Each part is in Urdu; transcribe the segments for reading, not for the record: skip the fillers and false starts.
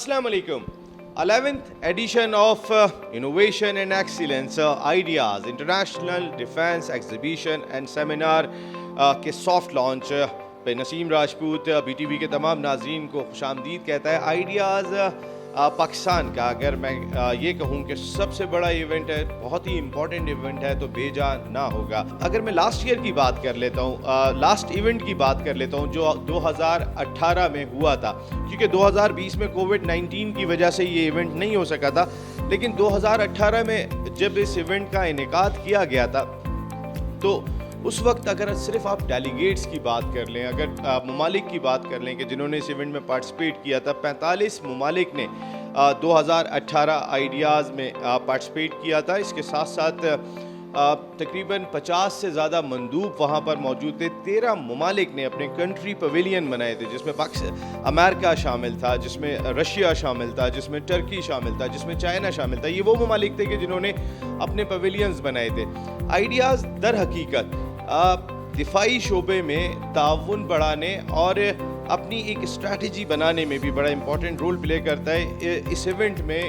Assalamu alaikum. 11th edition of Innovation and Excellence Ideas International Defense Exhibition and Seminar کے سافٹ لانچ پہ نسیم راجپوت BTV کے تمام ناظرین کو خوش آمدید کہتا ہے. آئیڈیاز پاکستان کا اگر میں یہ کہوں کہ سب سے بڑا ایونٹ ہے, بہت ہی امپورٹنٹ ایونٹ ہے, تو بے جا نہ ہوگا. اگر میں لاسٹ ایئر کی بات کر لیتا ہوں, لاسٹ ایونٹ کی بات کر لیتا ہوں جو 2018 میں ہوا تھا, کیونکہ 2020 میں کووڈ-19 کی وجہ سے یہ ایونٹ نہیں ہو سکا تھا, لیکن 2018 میں جب اس ایونٹ کا انعقاد کیا گیا تھا تو اس وقت اگر صرف آپ ڈیلیگیٹس کی بات کر لیں, اگر ممالک کی بات کر لیں کہ جنہوں نے اس ایونٹ میں پارٹیسپیٹ کیا تھا, 45 ممالک نے 2018 آئیڈیاز میں پارٹیسپیٹ کیا تھا. اس کے ساتھ ساتھ تقریباً 50 سے زیادہ مندوب وہاں پر موجود تھے. 13 ممالک نے اپنے کنٹری پویلین بنائے تھے, جس میں امریکہ شامل تھا, جس میں رشیا شامل تھا, جس میں ٹرکی شامل تھا, جس میں چائنا شامل تھا. یہ وہ ممالک تھے کہ جنہوں نے اپنے پویلینز بنائے تھے. آئیڈیاز در حقیقت دفاعی شعبے میں تعاون بڑھانے اور اپنی ایک اسٹریٹجی بنانے میں بھی بڑا امپورٹنٹ رول پلے کرتا ہے. اس ایونٹ میں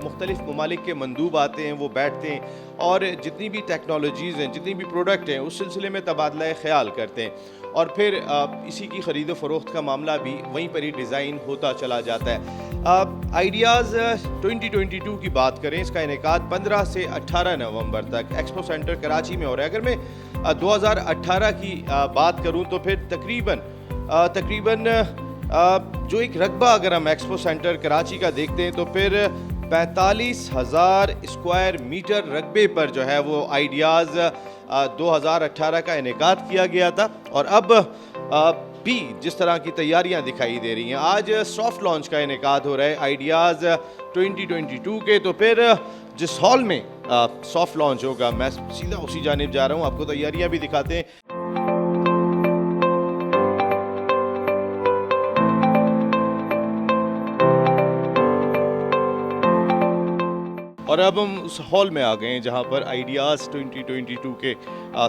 مختلف ممالک کے مندوب آتے ہیں, وہ بیٹھتے ہیں اور جتنی بھی ٹیکنالوجیز ہیں, جتنی بھی پروڈکٹ ہیں, اس سلسلے میں تبادلہ خیال کرتے ہیں, اور پھر اسی کی خرید و فروخت کا معاملہ بھی وہیں پر ہی ڈیزائن ہوتا چلا جاتا ہے. آئیڈیاز 2022 کی بات کریں, اس کا انعقاد 15 سے 18 نومبر تک ایکسپو سینٹر کراچی میں ہو رہا ہے. اگر میں 2018 کی بات کروں تو پھر تقریباً جو ایک رقبہ اگر ہم ایکسپو سینٹر کراچی کا دیکھتے ہیں تو پھر 45,000 اسکوائر میٹر رقبے پر جو ہے وہ آئیڈیاز 2018 کا انعقاد کیا گیا تھا. اور اب بھی جس طرح کی تیاریاں دکھائی دے رہی ہیں, آج سافٹ لانچ کا انعقاد ہو رہا ہے آئیڈیاز 2022 کے. تو پھر جس ہال میں سافٹ لانچ ہوگا, میں سیدھا اسی جانب جا رہا ہوں, آپ کو تیاریاں بھی دکھاتے ہیں. اور اب ہم اس ہال میں آ گئے ہیں جہاں پر آئیڈیاز 2022 کے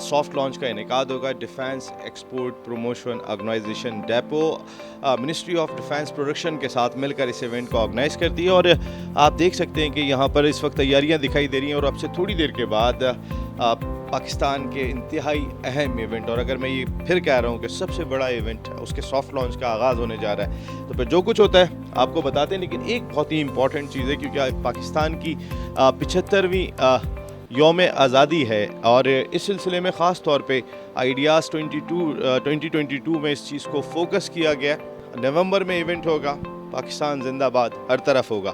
سافٹ لانچ کا انعقاد ہوگا. Defence export promotion organisation DEPO ministry of defence production کے ساتھ مل کر اس ایونٹ کو آرگنائز کرتی ہے. اور آپ دیکھ سکتے ہیں کہ یہاں پر اس وقت تیاریاں دکھائی دے رہی ہیں, اور اب سے تھوڑی دیر کے بعد پاکستان کے انتہائی اہم ایونٹ, اور اگر میں یہ پھر کہہ رہا ہوں کہ سب سے بڑا ایونٹ, اس کے سافٹ لانچ کا آغاز ہونے جا رہا ہے, تو پھر جو کچھ ہوتا ہے آپ کو بتاتے ہیں. لیکن ایک بہت ہی امپورٹنٹ چیز ہے, کیونکہ پاکستان کی 75ویں یوم آزادی ہے, اور اس سلسلے میں خاص طور پہ آئیڈیاز 2022 میں اس چیز کو فوکس کیا گیا. نومبر میں ایونٹ ہوگا, پاکستان زندہ باد ہر طرف ہوگا.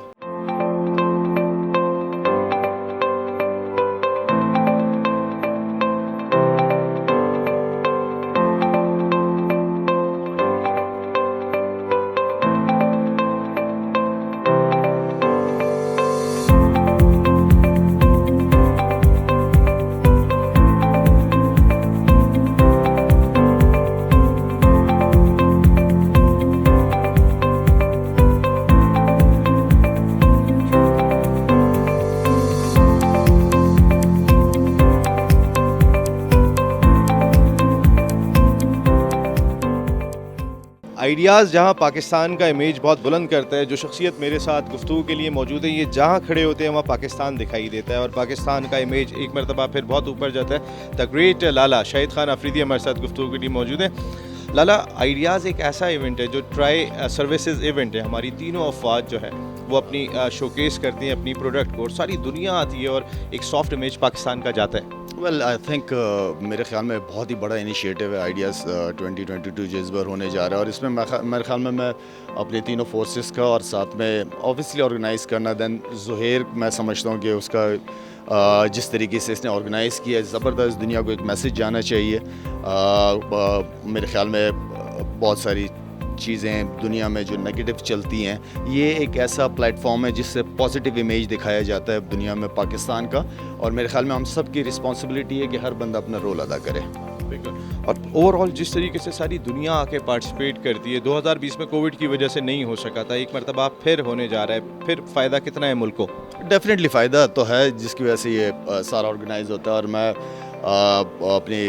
آئیڈیاز جہاں پاکستان کا امیج بہت بلند کرتا ہے, جو شخصیت میرے ساتھ گفتگو کے لیے موجود ہے, یہ جہاں کھڑے ہوتے ہیں وہاں پاکستان دکھائی دیتا ہے, اور پاکستان کا امیج ایک مرتبہ پھر بہت اوپر جاتا ہے. دا گریٹ لالا شاہد خان آفریدی ہمارے ساتھ گفتگو کے لیے موجود ہیں. لالا, آئیڈیاز ایک ایسا ایونٹ ہے جو ٹرائی سروسز ایونٹ ہے. ہماری تینوں افواج جو ہے وہ اپنی شوکیس کرتے ہیں اپنی پروڈکٹ کو, اور ساری دنیا آتی ہے اور ایک سافٹ امیج پاکستان کا جاتا ہے. ویل آئی تھنک میرے خیال میں بہت ہی بڑا انیشیٹو ہے آئیڈیاز 2022 جو اس بار ہونے جا رہا ہے, اور اس میں میرے خیال میں اپنے تینوں فورسز کا اور ساتھ میں آبویسلی آرگنائز کرنا. دین زہیر میں سمجھتا ہوں کہ اس کا جس طریقے سے اس نے آرگنائز کیا ہے, زبردست, دنیا کو ایک میسیج جانا چاہیے. میرے خیال میں بہت ساری چیزیں دنیا میں جو نگیٹو چلتی ہیں, یہ ایک ایسا پلیٹ فارم ہے جس سے پازیٹیو امیج دکھایا جاتا ہے دنیا میں پاکستان کا, اور میرے خیال میں ہم سب کی رسپانسبلٹی ہے کہ ہر بندہ اپنا رول ادا کرے. اور اوور آل جس طریقے سے ساری دنیا آ کے پارٹیسپیٹ کرتی ہے, 2020 میں کووڈ کی وجہ سے نہیں ہو سکا تھا, ایک مرتبہ پھر ہونے جا رہا ہے, پھر فائدہ کتنا ہے ملک کو؟ ڈیفینیٹلی فائدہ تو ہے, جس کی وجہ سے یہ سارا آرگنائز ہوتا ہے. اور میں اپنی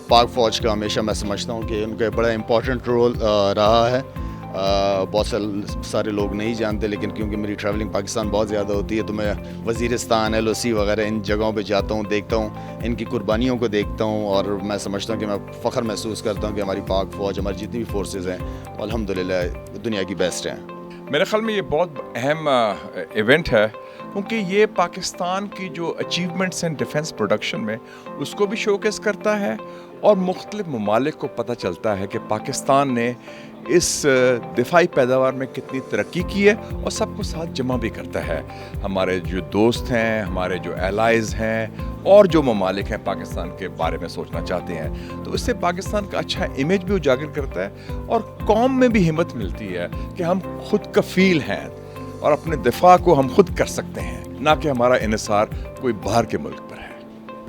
پاک فوج کا ہمیشہ میں سمجھتا ہوں کہ ان کا بڑا امپورٹنٹ رول رہا ہے بہت سارے لوگ نہیں جانتے، لیکن کیونکہ میری ٹریولنگ پاکستان بہت زیادہ ہوتی ہے تو میں وزیرستان، LOC وغیرہ ان جگہوں پہ جاتا ہوں، دیکھتا ہوں، ان کی قربانیوں کو دیکھتا ہوں، اور میں سمجھتا ہوں کہ میں فخر محسوس کرتا ہوں کہ ہماری پاک فوج، ہماری جتنی بھی فورسز ہیں الحمدللہ دنیا کی بیسٹ ہیں۔ میرے خیال میں یہ بہت اہم ایونٹ ہے، کیونکہ یہ پاکستان کی جو اچیومنٹس ہیں ڈیفنس پروڈکشن میں اس کو بھی شوکیس کرتا ہے، اور مختلف ممالک کو پتہ چلتا ہے کہ پاکستان نے اس دفاعی پیداوار میں کتنی ترقی کی ہے، اور سب کو ساتھ جمع بھی کرتا ہے۔ ہمارے جو دوست ہیں، ہمارے جو الائز ہیں، اور جو ممالک ہیں پاکستان کے بارے میں سوچنا چاہتے ہیں، تو اس سے پاکستان کا اچھا امیج بھی اجاگر کرتا ہے، اور قوم میں بھی ہمت ملتی ہے کہ ہم خود کفیل ہیں اور اپنے دفاع کو ہم خود کر سکتے ہیں، نہ کہ ہمارا انحصار کوئی باہر کے ملک پر ہے۔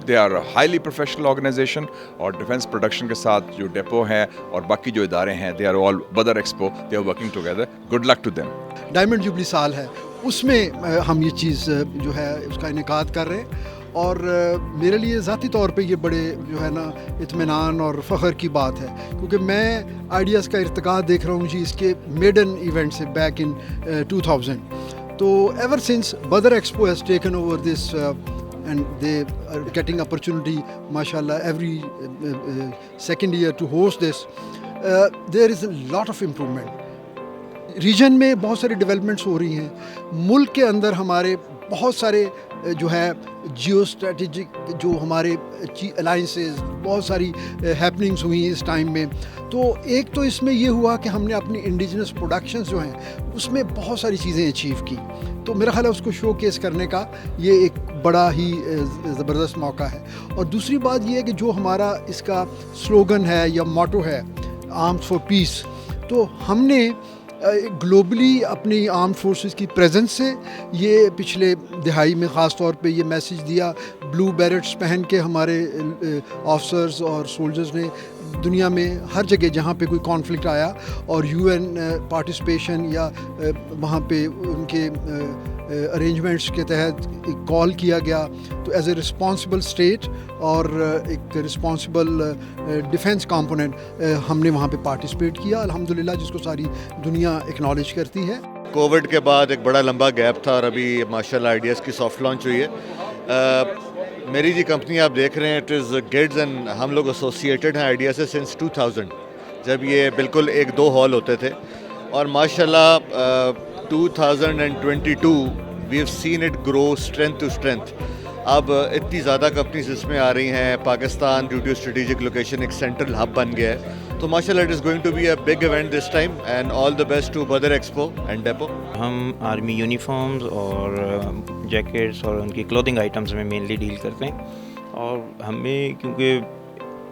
They are highly professional organisation, اور ڈیفنس پروڈکشن کے ساتھ جو ڈیپو ہیں اور باقی جو ادارے ہیں، they are all Badar expo, they are working together. Good luck to them. Diamond jubilee سال ہے، اس میں ہم یہ چیز جو ہے اس کا انعقاد کر رہے ہیں، اور میرے لیے ذاتی طور پہ یہ بڑے جو ہے نا اطمینان اور فخر کی بات ہے، کیونکہ میں آئیڈیاز کا ارتقا دیکھ رہا ہوں جی اس کے میڈن ایونٹ سے بیک ان 2000۔ تو ever since Badar expo has taken over this and they are getting opportunity mashallah every second year to host this. There is a lot of improvement region میں، بہت ساری ڈیولپمنٹس ہو رہی ہیں ملک کے اندر، ہمارے بہت سارے جو ہے جیو اسٹریٹجک جو ہمارے الائنسز، بہت ساری ہیپننگس ہوئی ہیں اس ٹائم میں۔ تو ایک تو اس میں یہ ہوا کہ ہم نے اپنی انڈیجنس پروڈکشنز جو ہیں اس میں بہت ساری چیزیں اچیو کی، تو میرا خیال ہے اس کو شو کیس کرنے کا یہ ایک بڑا ہی زبردست موقع ہے۔ اور دوسری بات یہ ہے کہ جو ہمارا اس کا سلوگن ہے یا موٹو ہے آرمز فار پیس، تو ہم نے گلوبلی اپنی آرم فورسز کی پریزنس سے یہ پچھلے دہائی میں خاص طور پہ یہ میسیج دیا، بلو بیرٹس پہن کے ہمارے آفسرز اور سولجرز نے دنیا میں ہر جگہ جہاں پہ کوئی کانفلکٹ آیا اور UN پارٹیسپیشن یا وہاں پہ ان کے ارینجمنٹس کے تحت کال کیا گیا، تو ایز اے رسپانسبل اسٹیٹ اور ایک رسپانسبل ڈیفنس کمپوننٹ ہم نے وہاں پہ پارٹیسپیٹ کیا الحمدللہ، جس کو ساری دنیا ایکنالج کرتی ہے۔ کووڈ کے بعد ایک بڑا لمبا گیپ تھا، اور ابھی ماشاءاللہ آئیڈیاز کی سافٹ لانچ ہوئی ہے۔ میری جی کمپنی آپ دیکھ رہے ہیں اٹ از گیڈز، اینڈ ہم لوگ ایسوسیٹیڈ ہیں آئیڈیا سے سنس 2000، جب یہ بالکل 1-2 ہال ہوتے تھے، اور ماشاءاللہ 2022 we have seen it grow strength to strength. اب اتنی زیادہ کمپنیز اس میں آ رہی ہیں، Pakistan due to strategic location ایک سینٹرل ہب بن گیا ہے، تو ماشاءاللہ it is going to be a big event this time, and all the best to Badar expo and DEPO. ہم آرمی یونیفارمز اور جیکٹس اور ان کی کلودنگ آئٹمز میں مینلی ڈیل کرتے ہیں، اور ہمیں کیونکہ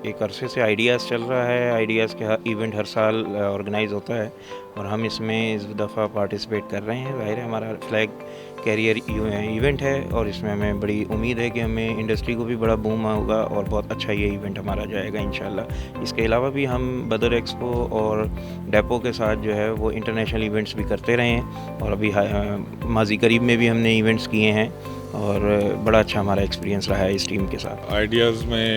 ایک عرصے سے آئیڈیاز چل رہا ہے، آئیڈیاز کا ایونٹ ہر سال آرگنائز ہوتا ہے، اور ہم اس میں اس دفعہ پارٹیسپیٹ کر رہے ہیں۔ ظاہر ہے ہمارا فلیگ کیریئر ایونٹ ہے، اور اس میں ہمیں بڑی امید ہے کہ ہمیں انڈسٹری کو بھی بڑا بوم ہوگا، اور بہت اچھا یہ ایونٹ ہمارا جائے گا انشاءاللہ۔ اس کے علاوہ بھی ہم بدر ایکسپو اور ڈیپو کے ساتھ جو ہے وہ انٹرنیشنل ایونٹس بھی کرتے رہے ہیں، اور ابھی ماضی قریب میں بھی ہم نے ایونٹس کیے ہیں، اور بڑا اچھا ہمارا ایکسپیرینس رہا ہے اس ٹیم کے ساتھ۔ آئیڈیاز میں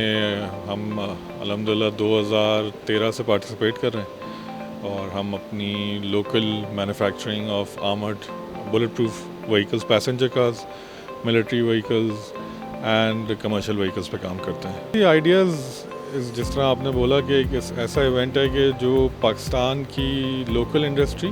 ہم الحمدللہ 2013 سے پارٹیسپیٹ کر رہے ہیں، اور ہم اپنی local manufacturing of armoured bulletproof vehicles, passenger cars, military vehicles and commercial vehicles پہ کام کرتے ہیں۔ یہ آئیڈیاز جس طرح آپ نے بولا کہ ایک ایسا ایونٹ ہے کہ جو پاکستان کی لوکل انڈسٹری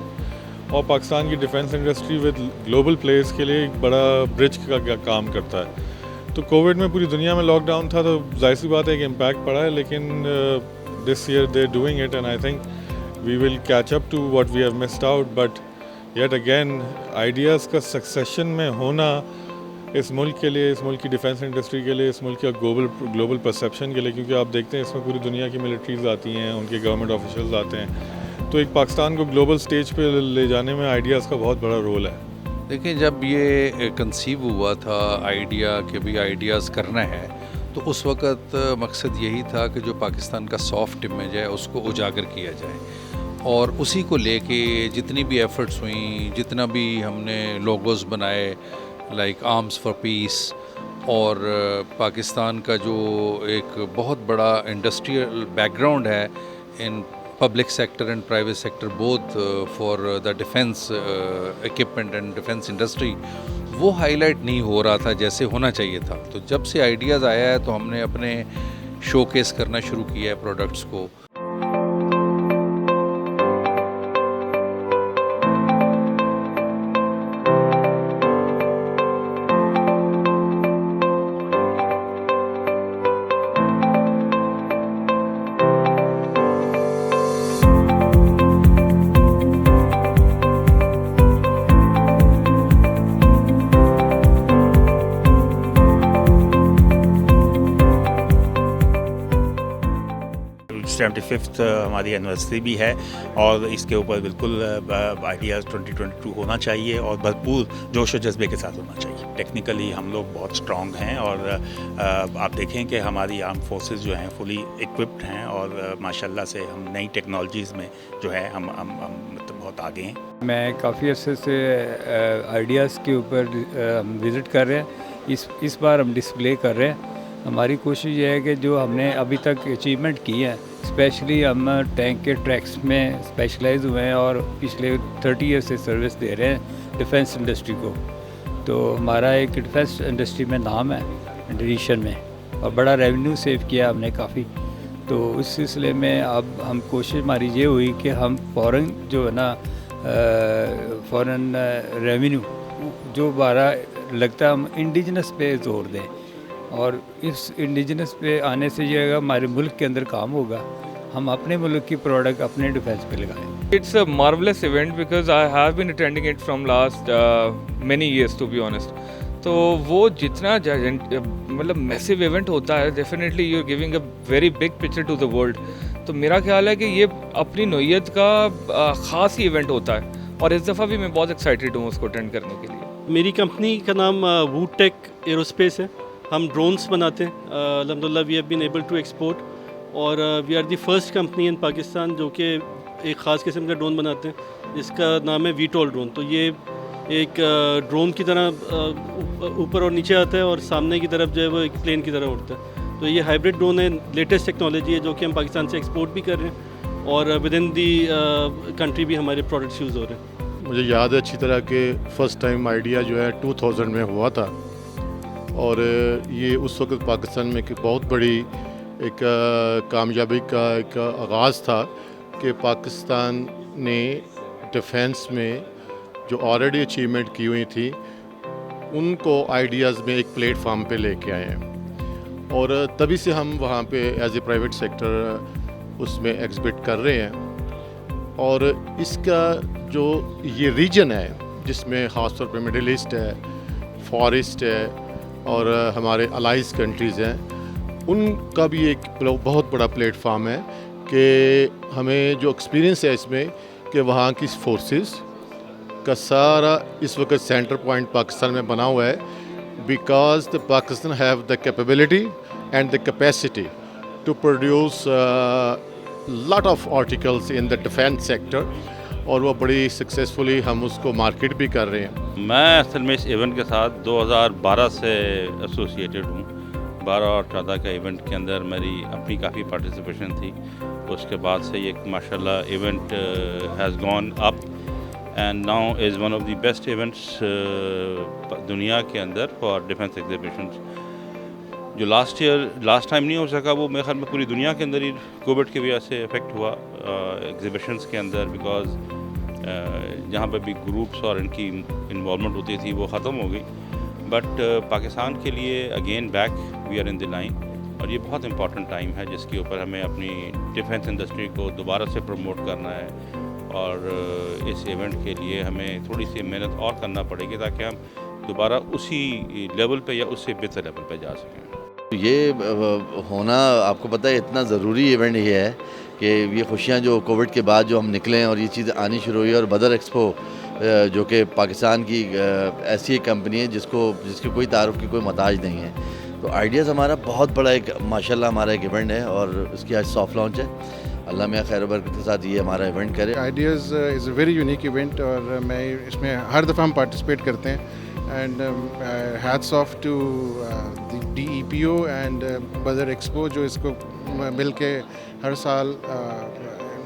اور پاکستان کی defence industry with global place کے لیے ایک بڑا برج کا کام کرتا ہے۔ تو کووڈ میں پوری دنیا میں لاک ڈاؤن تھا، تو ظاہر سی بات ہے کہ امپیکٹ پڑا ہے، لیکن this year they doing it, and I think we will catch up to what we have missed out. But yet again ideas کا سکسیشن میں ہونا اس ملک کے لیے، اس ملک کی ڈیفنس انڈسٹری کے لیے، اس ملک کا گلوبل پرسیپشن کے لیے، کیونکہ آپ دیکھتے ہیں اس میں پوری دنیا کی ملٹریز آتی ہیں، ان کے گورنمنٹ آفیشلز آتے ہیں، تو ایک پاکستان کو گلوبل سٹیج پہ لے جانے میں آئیڈیاز کا بہت بڑا رول ہے۔ دیکھیں، جب یہ کنسیو ہوا تھا آئیڈیا کہ بھی آئیڈیاز کرنا ہے، تو اس وقت مقصد یہی تھا کہ جو پاکستان کا سافٹ امیج ہے اس کو اجاگر کیا جائے، اور اسی کو لے کے جتنی بھی ایفرٹس ہوئیں، جتنا بھی ہم نے لوگوز بنائے لائک آرمز فار پیس، اور پاکستان کا جو ایک بہت بڑا انڈسٹریل بیک گراؤنڈ ہے ان public sector and private sector both for the defense equipment and defense industry, وہ ہائی لائٹ نہیں ہو رہا تھا جیسے ہونا چاہیے تھا. تو جب سے آئیڈیاز آیا ہے تو ہم نے اپنے شو کیس کرنا شروع کیا ہے پروڈکٹس کو. ہماری اینیورسری بھی ہے اور اس کے اوپر بالکل آئیڈیاز 2022 ہونا چاہیے اور بھرپور جوش و جذبے کے ساتھ ہونا چاہیے. ٹیکنیکلی ہم لوگ بہت اسٹرانگ ہیں اور آپ دیکھیں کہ ہماری آرم فورسز جو ہیں فلی ایکوپڈ ہیں اور ماشاءاللہ سے ہم نئی ٹیکنالوجیز میں جو ہے ہم مطلب بہت آگے ہیں. میں کافی عرصے سے آئیڈیاز کے اوپر ہم وزٹ کر رہے ہیں. اس بار ہم ڈسپلے کر رہے ہیں. ہماری کوشش یہ ہے کہ جو ہم نے ابھی تک اچیومنٹ کی ہے، اسپیشلی ہم ٹینک کے ٹریکس میں اسپیشلائز ہوئے ہیں اور پچھلے 30 ایئر سے سروس دے رہے ہیں ڈیفینس انڈسٹری کو. تو ہمارا ایک ڈیفینس انڈسٹری میں نام ہے ایڈیشن میں اور بڑا ریونیو سیو کیا ہم نے کافی. تو اس سلسلے میں اب ہم کوشش ہماری یہ ہوئی کہ ہم فورن جو ہے نا فورن ریونیو جو ہمارا لگتا ہے ہم انڈیجنس پہ زور دیں اور اس انڈیجنس پہ آنے سے یہ ہوگا ہمارے ملک کے اندر کام ہوگا. ہم اپنے ملک کی پروڈکٹ اپنے ڈیفینس پہ لگائیں. It's a marvelous event because I have been attending it from last many years to be honest. تو وہ جتنا مطلب میسو ایونٹ ہوتا ہے definitely you are giving a very big picture to the world. تو میرا خیال ہے کہ یہ اپنی نوعیت کا خاص ہی ایونٹ ہوتا ہے اور اس دفعہ بھی میں بہت ایکسائٹیڈ ہوں اس کو اٹینڈ کرنے کے لیے. میری کمپنی کا نام ووڈ ٹیک ایروسپیس ہے. ہم ڈرونس بناتے ہیں. الحمدللہ we have been able to export اور we are the first company in Pakistan جو کہ ایک خاص قسم کا ڈرون بناتے ہیں جس کا نام ہے ویٹول ڈرون. تو یہ ایک ڈرون کی طرح اوپر اور نیچے آتا ہے اور سامنے کی طرف جو ہے وہ ایک پلین کی طرح اڑتا ہے. تو یہ ہائیبرڈ ڈرون ہے, لیٹسٹ ٹیکنالوجی ہے جو کہ ہم پاکستان سے ایکسپورٹ بھی کر رہے ہیں اور ود ان دی کنٹری بھی ہمارے پروڈکٹس یوز ہو رہے ہیں. مجھے یاد ہے اچھی طرح کہ فرسٹ ٹائم آئیڈیا جو ہے 2000 میں ہوا تھا اور یہ اس وقت پاکستان میں ایک بہت بڑی ایک کامیابی کا ایک آغاز تھا کہ پاکستان نے ڈیفینس میں جو آلریڈی اچیومنٹ کی ہوئی تھی ان کو آئیڈیاز میں ایک پلیٹ فارم پہ لے کے آئے ہیں اور تبھی سے ہم وہاں پہ ایز اے پرائیویٹ سیکٹر اس میں ایگزبٹ کر رہے ہیں. اور اس کا جو یہ ریجن ہے جس میں خاص طور پہ مڈل ایسٹ ہے, فارسٹ ہے اور ہمارے الائز کنٹریز ہیں, ان کا بھی ایک بہت بڑا پلیٹ فارم ہے کہ ہمیں جو ایکسپیرینس ہے اس میں کہ وہاں کی فورسز کا سارا اس وقت سینٹر پوائنٹ پاکستان میں بنا ہوا ہے because the Pakistan have the capability and the capacity to produce lot of articles in the defence sector اور وہ بڑی سکسیزفلی ہم اس کو مارکیٹ بھی کر رہے ہیں. میں اصل میں اس ایونٹ کے ساتھ 2012 سے ایسوسیٹیڈ ہوں. 12 اور 14 کا ایونٹ کے اندر میری اپنی کافی پارٹیسپیشن تھی. اس کے بعد سے یہ ماشاءاللہ event has gone up and now is one of the best events دنیا کے اندر فار ڈیفینس ایگزیبیشنس. جو لاسٹ ٹائم نہیں ہو سکا وہ میرے خیال میں پوری دنیا کے اندر ہی کووڈ کی وجہ سے افیکٹ ہوا ایگزیبیشنس کے اندر, بیکاز جہاں پہ بھی گروپس اور ان کی انوالومنٹ ہوتی تھی وہ ختم ہو گئی. بٹ پاکستان کے لیے again back we are in the line اور یہ بہت امپورٹنٹ ٹائم ہے جس کے اوپر ہمیں اپنی ڈیفینس انڈسٹری کو دوبارہ سے پروموٹ کرنا ہے اور اس ایونٹ کے لیے ہمیں تھوڑی سی محنت اور کرنا پڑے گی تاکہ ہم دوبارہ اسی لیول پہ یا اس سے بہتر لیول پہ جا سکیں. یہ ہونا آپ کو پتہ ہے اتنا ضروری ایونٹ یہ ہے کہ یہ خوشیاں جو کووڈ کے بعد جو ہم نکلے ہیں اور یہ چیز آنی شروع ہوئی اور بدر ایکسپو جو کہ پاکستان کی ایسی ایک کمپنی ہے جس کے کوئی تعارف کی کوئی محتاج نہیں ہے. تو آئیڈیاز ہمارا بہت بڑا ایک ماشاءاللہ ہمارا ایک ایونٹ ہے اور اس کی آج سافٹ لانچ ہے. اللہ میاں خیر و برکت کے ساتھ یہ ہمارا ایونٹ کرے. Ideas is a very unique event اور میں اس میں ہر دفعہ ہم پارٹیسپیٹ کرتے ہیں and hats off to the E P O and Badar expo جو اس کو مل کے ہر سال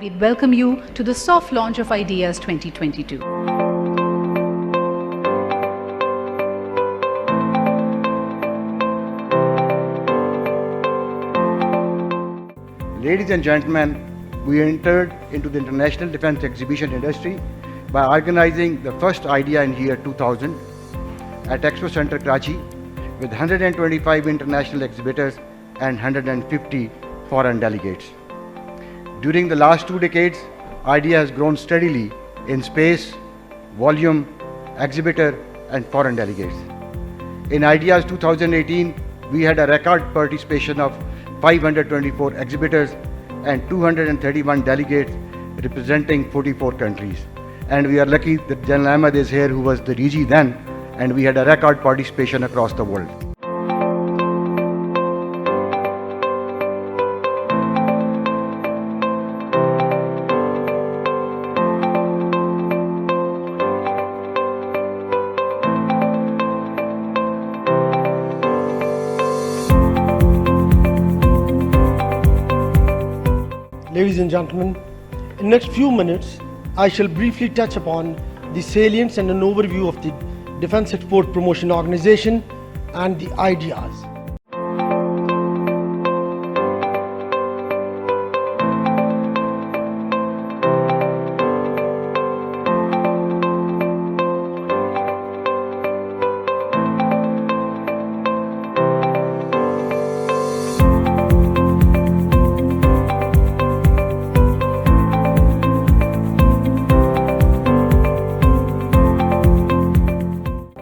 We welcome you to the soft launch of Ideas 2022. Ladies and gentlemen, we entered into the international defense exhibition industry by organizing the first IDEA in year 2000 at Expo Center Karachi with 125 international exhibitors and 150 foreign delegates. During the last 2 decades, IDEA has grown steadily in space, volume, exhibitor and foreign delegates. In IDEA's 2018, we had a record participation of 524 exhibitors and 231 delegates representing 44 countries. And we are lucky that General Ahmed is here, who was the DG then, and we had a record participation across the world. Ladies and gentlemen, in the next few minutes, I shall briefly touch upon the salience and an overview of the Defence Export Promotion Organization and the IDEAs.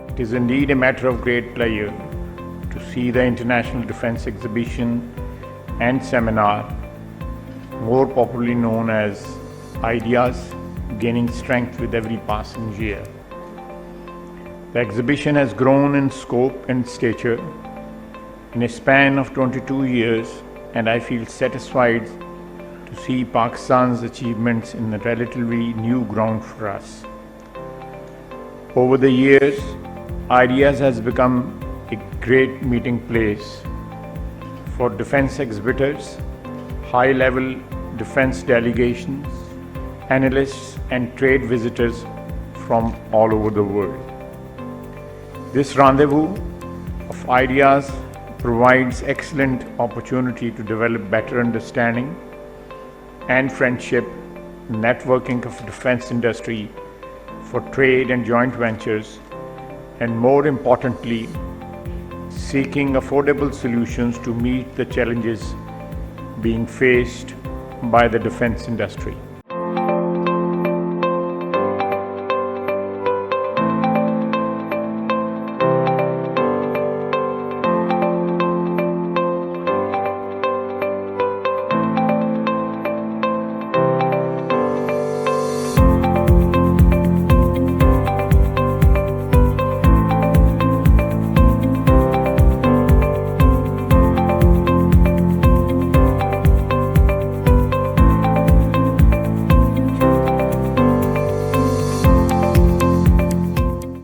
It is indeed a matter of great pleasure to see the International Defence Exhibition and Seminar, more popularly known as IDEAS, gaining strength with every passing year. The exhibition has grown in scope and stature in a span of 22 years, and I feel satisfied to see Pakistan's achievements in a relatively new ground for us. Over the years, IDEAS has become a great meeting place for defense exhibitors, high-level defense delegations, analysts and trade visitors from all over the world. This rendezvous of IDEAS provides excellent opportunity to develop better understanding and friendship, networking of defense industry for trade and joint ventures, and more importantly, seeking affordable solutions to meet the challenges being faced by the defense industry.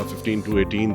15 to 18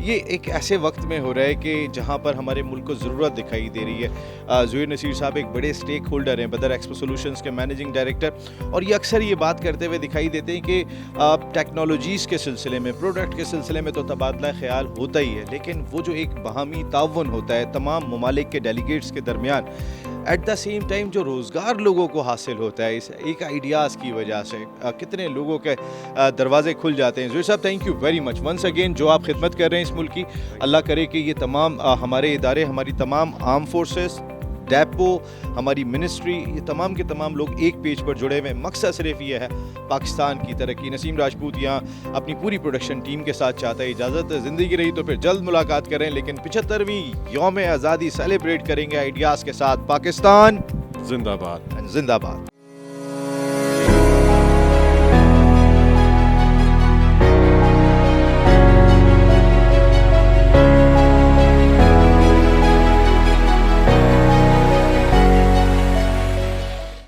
یہ ایک ایسے وقت میں ہو رہا ہے کہ جہاں پر ہمارے ملک کو ضرورت دکھائی دے رہی ہے. ظہیر نصیر صاحب ایک بڑے اسٹیک ہولڈر ہیں, بدر ایکسپو سولوشنز کے مینیجنگ ڈائریکٹر, اور یہ اکثر یہ بات کرتے ہوئے دکھائی دیتے ہیں کہ ٹیکنالوجیز کے سلسلے میں, پروڈکٹ کے سلسلے میں تو تبادلہ خیال ہوتا ہی ہے, لیکن وہ جو ایک باہمی تعاون ہوتا ہے تمام ممالک کے ڈیلیگیٹس کے درمیان, ایٹ دا سیم ٹائم جو روزگار لوگوں کو حاصل ہوتا ہے اس ایک آئیڈیاز کی وجہ سے, کتنے لوگوں کے دروازے کھل جاتے ہیں. Zaheer Sahib thank you very much once again, جو آپ خدمت کر رہے ہیں اس ملک کی, اللہ کرے کہ یہ تمام ہمارے ادارے, ہماری تمام آرم فورسز, ڈیپو, ہماری منسٹری, یہ تمام کے تمام لوگ ایک پیج پر جڑے ہوئے ہیں. مقصد صرف یہ ہے پاکستان کی ترقی. نسیم راجپوت یہاں اپنی پوری پروڈکشن ٹیم کے ساتھ چاہتا ہے. اجازت زندگی رہی تو پھر جلد ملاقات کریں, لیکن 75ویں یوم آزادی سیلیبریٹ کریں گے آئیڈیاز کے ساتھ. پاکستان زندہ باد. زندہ باد.